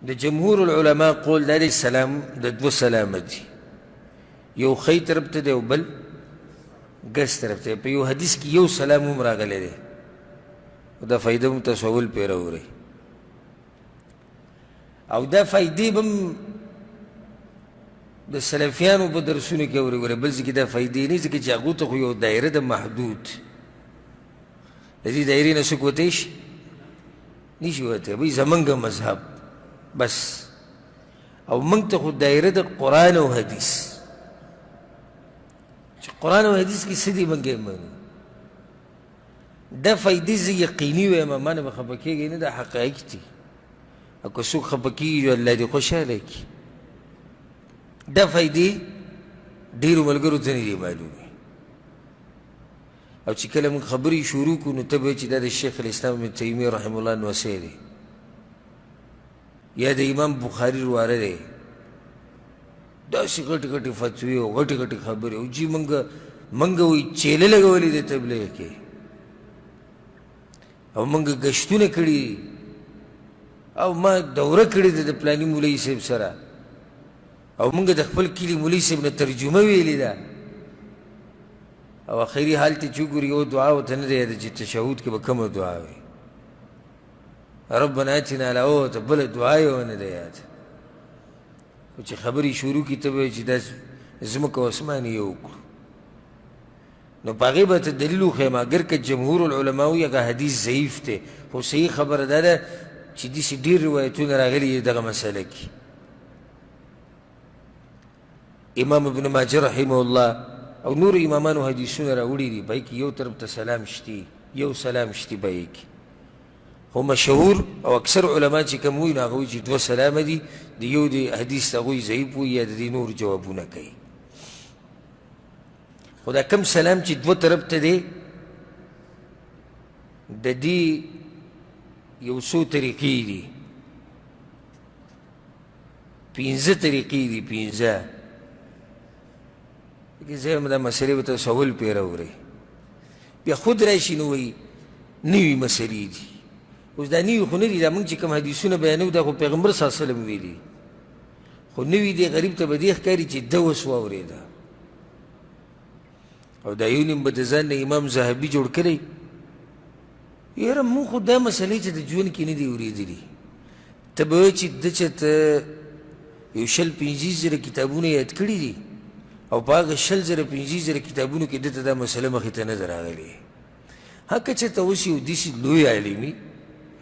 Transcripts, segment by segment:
د جمهور العلماء قول دا دی سلام د دو سلام دی، یو خی طرف ته دی او بل ګس طرف ته. په یو حدیث کې یو سلام هم راغلی دی، دا فایده هم تصول پرې راوړئ. او دا فایدې به هم د سلفیانو په درسونو کې اورئ، بل ځای کې دا فایدې نه، ځکه چې هغو ته خو یو دایره ده محدود، د دې دایرې نه څوک وتی شي نشي وتی. بھئی زمونږ مذهب بس، او موږ ته خو دایره د قرآن او حدیث، چې قرآن او حدیث کې څه دي موږ یې منو. دا فایدې زه یقیني وایم، ما نه به خفه کېږئ نه، دا حقایق دي. او که څوک خفه کېږي نو الله دې خوشحاله کړي. دا فایدې ډېرو ملګرو ته نه دي معلومې، او چې کله موږ خبرې شروع کړو نو ته به چې دا د شیخ الاسلام ابن تیمیه رحمه الله نوسی دی یا د امام بخاري رواره دی، داسې غټې غټې فتوې او غټې غټې خبرې، او جي موږ وایي چیلې لګولې د تبلیغ کې، او موږ ګشتونه کړي، او ما دوره کړې ده د پلاني مولوي صاحب سره، او موږ د خپل کلي مولوي صاحب نه ترجمه ویلې ده. او اخري حال ته چې وګورې یو دعا ورته نه ده یاده چې تشهود کې به کومه دعا وي، ربنا اتنا له ته بله دعا یې ونه ده یاده. خو چې خبرې شروع کړي ته به وایي چې دا ځمکه او اسمان یې وکړو، نو په هغې به ته دلیل وښیم. اگر که جمهور العلماء وایي هغه حدیث ضعیف دی، خو صحیح خبره دا ده چې داسې ډېر روایتونه راغلي دغه مسله کې. امام ابن ماجه رحمه الله او نور امامانو حدیثونه راوړي دي، په هغې کې یو طرف ته سلام شتي، یو سلام شتي په هغې کې. خو مشهور او اکثر علما چې کوم وایي نو هغه وایي چې دوه سلامه دي، د یو د حدیث هغوی ضعیف وایي یا د دې نور جوابونه کوي. خو دا کم سلام چې دوه طرف ته دی، د دې یو څو طریقې دي، 15 طریقې دي، 15. که زه هم دا مسئلې به تصول پرې راوړئ، بیا خود راشي نو وایي نوي مسئلې دي. اوس دا نوي خو نه دي، دا موږ چې کوم حدیثونه بیانوو دا خو پیغمبر صلی الله علیه وسلم ویلي، خو نوي دی. غریب ته به دې ښکاري چې ده اوس واورېده، او دا یو نیم به د ځان نه امام ذهبي جوړ کړی. یاره مونږ خو دا مسئلې چې د ژوند کې نه دي اورېدلي. ته به وایې چې ده چېرته یو 50-50 کتابونه یاد کړي دي، او په هغه 50-50 کتابونو کې ده ته دا مسله مخې ته نه ده راغلې. که چېرته اوس یو داسې لوی عالمي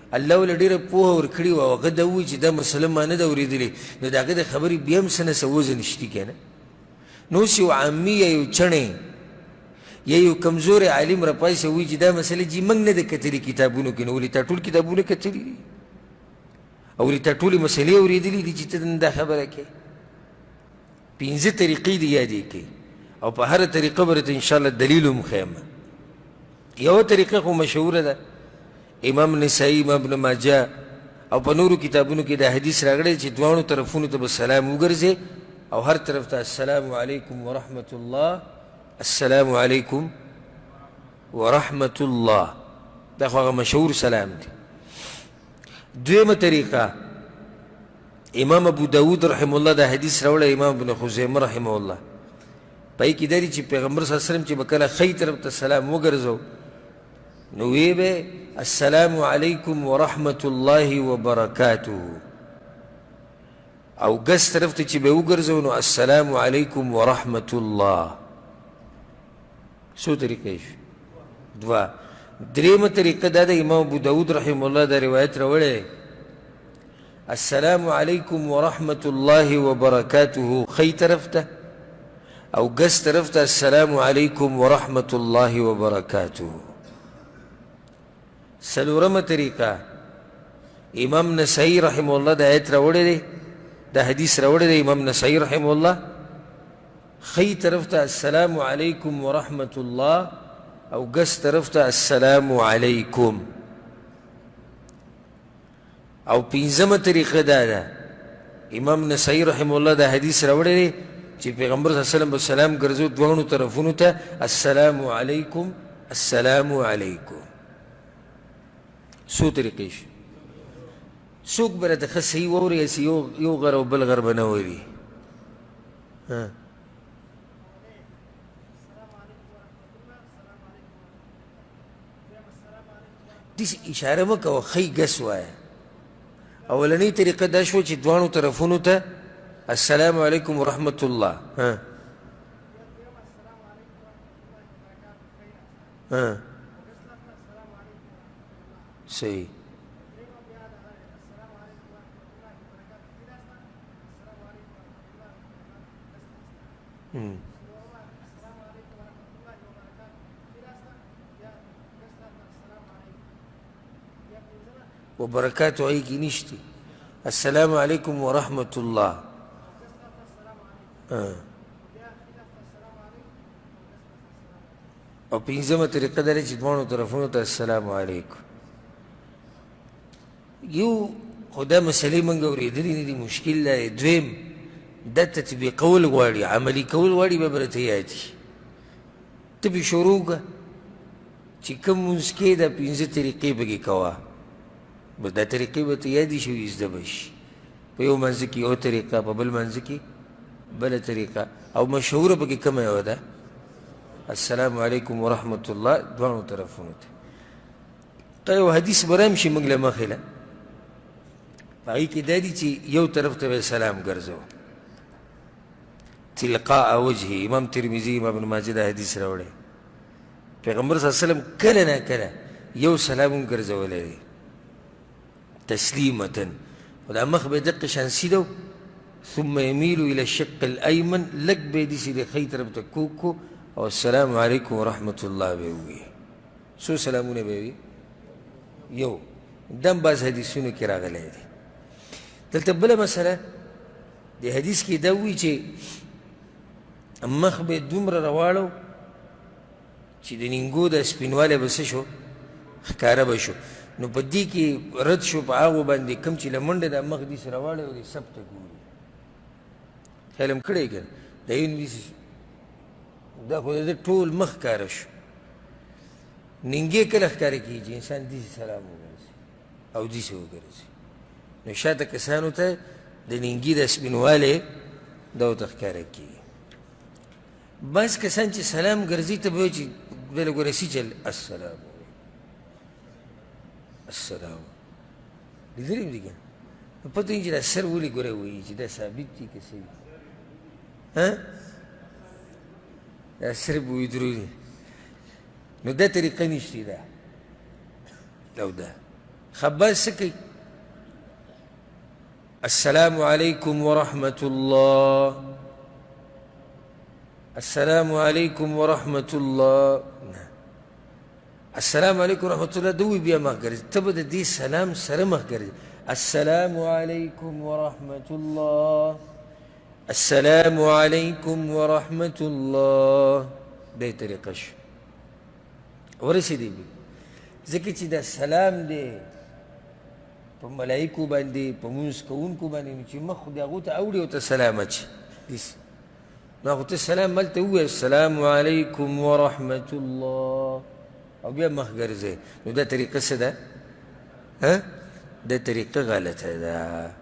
الله ورله ډېره پوهه ورکړې وه، او هغه دا ووایي چې دا مسله ما نه ده اورېدلې، نو د هغه د خبرې بیا هم څه نه څه وزن شتي که نه. نو اوس یو عامي یا یو چڼی یا یو کمزوری عالم راپاسي وایي چې دا مسله جي موږ نه ده کتلې کتابونو کې، نو ولې تا ټول کتابونه کتلي دي، او ولې تا ټولې مسلې اورېدلې دي چې ته نن دا خبره کوې. 15 طریقې دي یادې کړئ، او په هره طریقه به درته انشاءالله دلیل هم ښیم. یوه طریقه خو مشهوره ده، امام نسائی، امام ابن ماجه او په نورو کتابونو کې دا حدیث راغلی چې دواړو طرفونو ته به سلام وګرځې، او هر طرف ته السلام علیکم ورحمة الله، السلام علیکم ورحمة الله. دا خو هغه مشهور سلام دی. دویمه طریقه امام ابو داود رحمه الله دا حدیث راوړی، امام ابن خزیمه رحمه الله، په هغې کې دا دی چې پیغمبر صلی الله علیه وسلم چې به کله ښی طرف ته سلام وګرځو نو وی به السلام علیکم ورحمة الله وبرکاته، او ګس طرف ته چې به وګرځو نو السلام علیکم ورحمة الله. څو طریقې شو؟ دوه. درېیمه طریقه دا ده، امام ابو داود رحمه الله دا روایت راوړی، السلام علیکم ورحمة الله وبرکاته ښی طرف ته، او ګس طرف ته السلام علیکم ورحمة الله وبرکاته. څلورمه طریقه امام نسائی رحمه الله دا آیت راوړی دی، دا حدیث راوړی دی امام نسائی رحمه الله، ښی طرف ته السلام علیکم ورحمة الله، او ګس طرف ته السلام علیکم. او پنځمه طریقه دا ده، امام نسائی رحمه الله دا حدیث راوړی دی چې پیغمبر صلی الله علیه وسلم به سلام ګرځو دواړو طرفونو ته السلام علیکم السلام علیکم. څو طریقې شي؟ څوک به راته ښه صحیح واوري هسې یو غر او بل غر به نه اوري. داسې اشاره مه کوه، ښی ګس وایه. اولنۍ طریقه دا شوه چې دواړو طرفونو ته السلام علیکم ورحمة الله. صحیح. وبرکاتو هغې کې نشته. السلام علیکم ورحمة الله. او پنځمه طریقه دا ده چې دواړو طرفونو ته السلام علیکم. یو خو دا مسلې موږ اورېدلې نه دي، مشکل دا دی. دویم دا تطبیقول غواړي، عملي کول غواړي، به به راته یاد شي. ته پې شروع کړه چې کوم لمونځ کې دا پنځه طریقې پکې کوه، بس دا طریقې به ته یادې شي او یې زده به شي. په یو منځ کې یو طریقه، په بل منځ کې بله طریقه، او مشهوره پکې کومه یوه ده؟ السلام علیکم ورحمة الله دواړو طرفونو ته. تا یو حدیث به راشي موږ له مخې له، په هغې کې دا دي چې یو طرف ته به سلام ګرځوه تلقاء وجهه. امام ترمذي، امام ابن ماجه دا حدیث راوړی. پیغمبر صلی الله علیه وسلم کله نه کله یو سلام هم ګرځولی دی تسلیمة، و دا مخ به دقه شان سیده ثم یمیل الى الشق الایمن، لږ به یې داسې د ښی طرف ته کوږ کو او السلام علیکم ورحمة الله به یې ووایي. څو سلامونه به یې وي؟ یو. دم بعض حدیثونو کې راغلی دی. دلته بله مسله د حدیث کې دا وایي چې مخ به یې دومره راواړو چې د نینګو د سپینوالی به څه شو؟ ښکاره به شو. نو په دې کې رد شو په هغو باندې کوم چې له منډه دا مخ داسې راواړی او د سب ته ګوري. خیال هم کړی که نه؟ دا یو داسې دا خو د ده ټول مخ ښکاره شو. نینګې کله ښکاره کېږي چې انسان داسې سلام وګرځي او داسې وګرځي. نو شاته کسانو ته د نینګي د سپینوالی دا ورته ښکاره کېږي. بعض کسان چې سلام ګرځي ته به وایي چې بله ګوره سي چل السلام السلام لیدلی هم دي که نه؟ پته وي چې دا سر ولې ګوره وایي چې دا ثابت دي که څه دي؟ دا صرف ویدرو دي. نو دا طریقه نشتی دا او دا خباز څه کوي؟ السلام علیکم ورحمة الله، السلام علیکم ورحمة الله. السلام علیکم ورحمة الله دوی بیا مخ ګرځي، ته به د دې سلام سره مخ ګرځي. السلام علیکم ورحمة الله، السلام علیکم ورحمة الله. دې طریقه شو ورسېدی بي. ځکه چې دا سلام دی په ملایکو باندې، په مونځ کوونکو باندې، نو چې مخ خو د هغو ته اوړي او ته سلام اچي داسې. نو خو ته سلام هلته ووایه السلام علیکم ورحمة الله او بیا مخ ګرځئ. نو دا طریقه څه ده؟ دا طریقه غلطه ده.